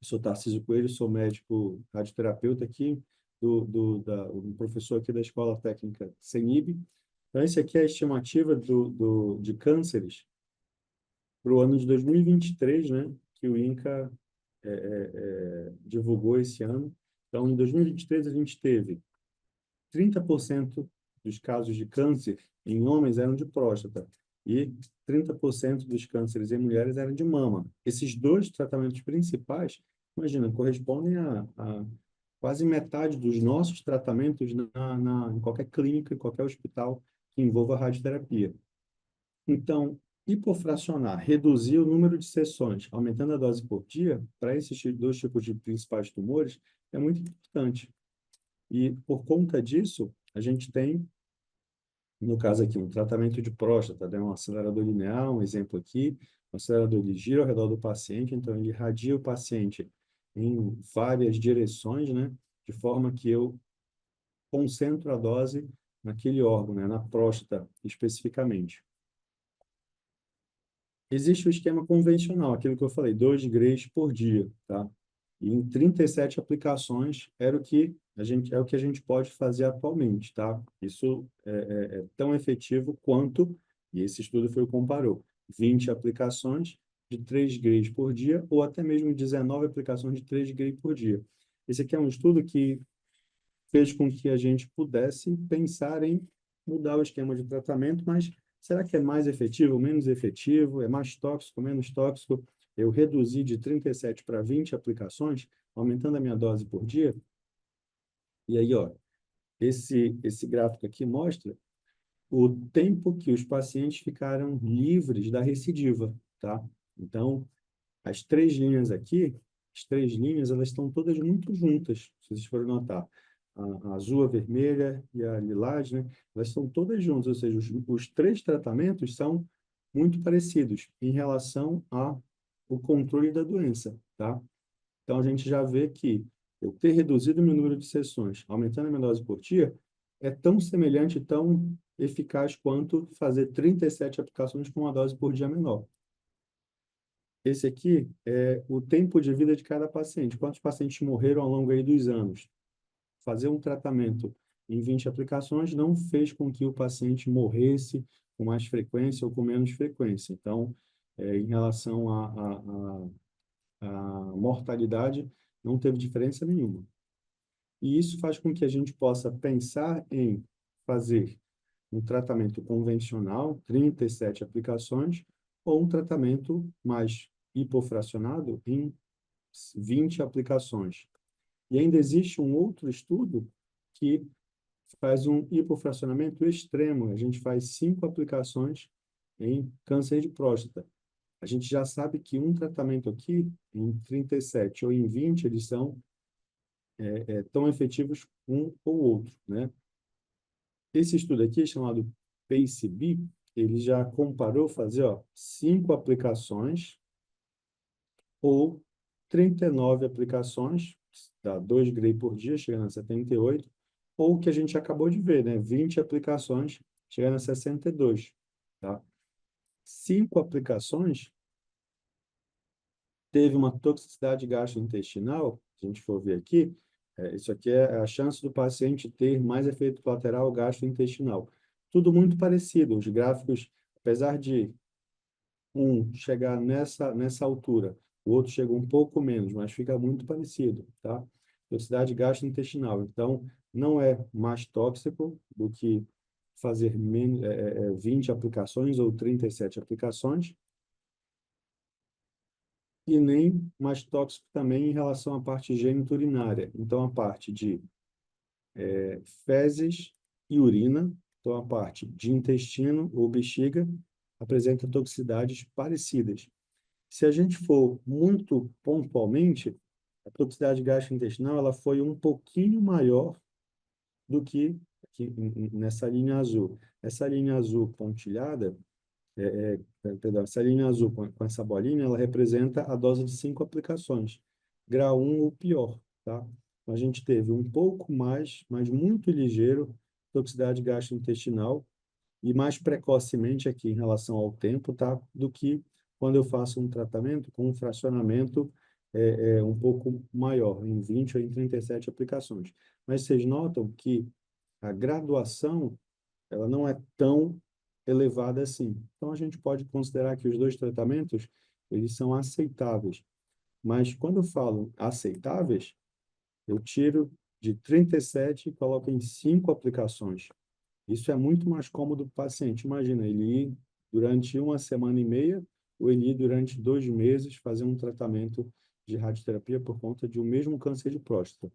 Sou Tarcísio Coelho, sou médico radioterapeuta aqui, um professor aqui da Escola Técnica CENIB. Então, esse aqui é a estimativa de cânceres para o ano de 2023, né, que o INCA divulgou esse ano. Então, em 2023, a gente teve 30% dos casos de câncer em homens eram de próstata e 30% dos cânceres em mulheres eram de mama. Esses dois tratamentos principais, imagina, correspondem a quase metade dos nossos tratamentos em qualquer clínica, em qualquer hospital que envolva radioterapia. Então, hipofracionar, reduzir o número de sessões, aumentando a dose por dia, para esses dois tipos de principais tumores, é muito importante. E, por conta disso, a gente tem, no caso aqui, um tratamento de próstata, né? Um acelerador linear, um exemplo aqui, um acelerador de giro ao redor do paciente, então ele irradia o paciente em várias direções, né? De forma que eu concentro a dose naquele órgão, né? Na próstata, especificamente. Existe o esquema convencional, aquilo que eu falei, 2 grays por dia, tá? E em 37 aplicações é o que a gente pode fazer atualmente, tá? Isso é tão efetivo quanto, e esse estudo foi o que comparou, 20 aplicações de 3 grays por dia ou até mesmo 19 aplicações de 3 grays por dia. Esse aqui é um estudo que fez com que a gente pudesse pensar em mudar o esquema de tratamento, mas será que é mais efetivo, menos efetivo? É mais tóxico, menos tóxico? Eu reduzi de 37 para 20 aplicações, aumentando a minha dose por dia. E aí, ó, esse gráfico aqui mostra o tempo que os pacientes ficaram livres da recidiva, tá? Então, as três linhas, elas estão todas muito juntas, se vocês forem notar. A azul, a vermelha e a lilás, né? Elas estão todas juntas, ou seja, os três tratamentos são muito parecidos em relação ao controle da doença, tá? Então, a gente já vê que eu ter reduzido o meu número de sessões, aumentando a minha dose por dia, é tão semelhante, tão eficaz quanto fazer 37 aplicações com uma dose por dia menor. Esse aqui é o tempo de vida de cada paciente. Quantos pacientes morreram ao longo aí dos anos? Fazer um tratamento em 20 aplicações não fez com que o paciente morresse com mais frequência ou com menos frequência. Então, em relação à mortalidade, não teve diferença nenhuma. E isso faz com que a gente possa pensar em fazer um tratamento convencional, 37 aplicações, ou um tratamento mais hipofracionado em 20 aplicações. E ainda existe um outro estudo que faz um hipofracionamento extremo. A gente faz 5 aplicações em câncer de próstata. A gente já sabe que um tratamento aqui, em 37 ou em 20, eles são tão efetivos um ou outro, né? Esse estudo aqui, chamado PACE-B, ele já comparou fazer 5 aplicações ou 39 aplicações, dá 2 gray por dia, chegando a 78, ou o que a gente acabou de ver, né? 20 aplicações, chegando a 62, tá? 5 aplicações teve uma toxicidade gastrointestinal, se a gente for ver aqui, isso aqui é a chance do paciente ter mais efeito colateral gastrointestinal. Tudo muito parecido, os gráficos, apesar de um chegar nessa altura, o outro chega um pouco menos, mas fica muito parecido, tá? Toxicidade gastrointestinal. Então, não é mais tóxico do que fazer 20 aplicações ou 37 aplicações, e nem mais tóxico também em relação à parte geniturinária. Então, a parte de fezes e urina, então a parte de intestino ou bexiga, apresenta toxicidades parecidas. Se a gente for muito pontualmente, a toxicidade gastrointestinal ela foi um pouquinho maior do que aqui, nessa linha azul. Essa linha azul pontilhada, perdão, essa linha azul com essa bolinha, ela representa a dose de 5 aplicações. Grau 1 ou pior, tá? Então, a gente teve um pouco mais, mas muito ligeiro, toxicidade gastrointestinal e mais precocemente aqui em relação ao tempo, tá? Do que quando eu faço um tratamento com um fracionamento é um pouco maior, em 20 ou em 37 aplicações. Mas vocês notam que a graduação ela não é tão elevada assim. Então, a gente pode considerar que os dois tratamentos, eles são aceitáveis. Mas quando eu falo aceitáveis, eu tiro de 37 e coloco em 5 aplicações. Isso é muito mais cômodo para o paciente. Imagina, ele ir durante uma semana e meia ou ele ir durante 2 meses fazer um tratamento de radioterapia por conta de um mesmo câncer de próstata.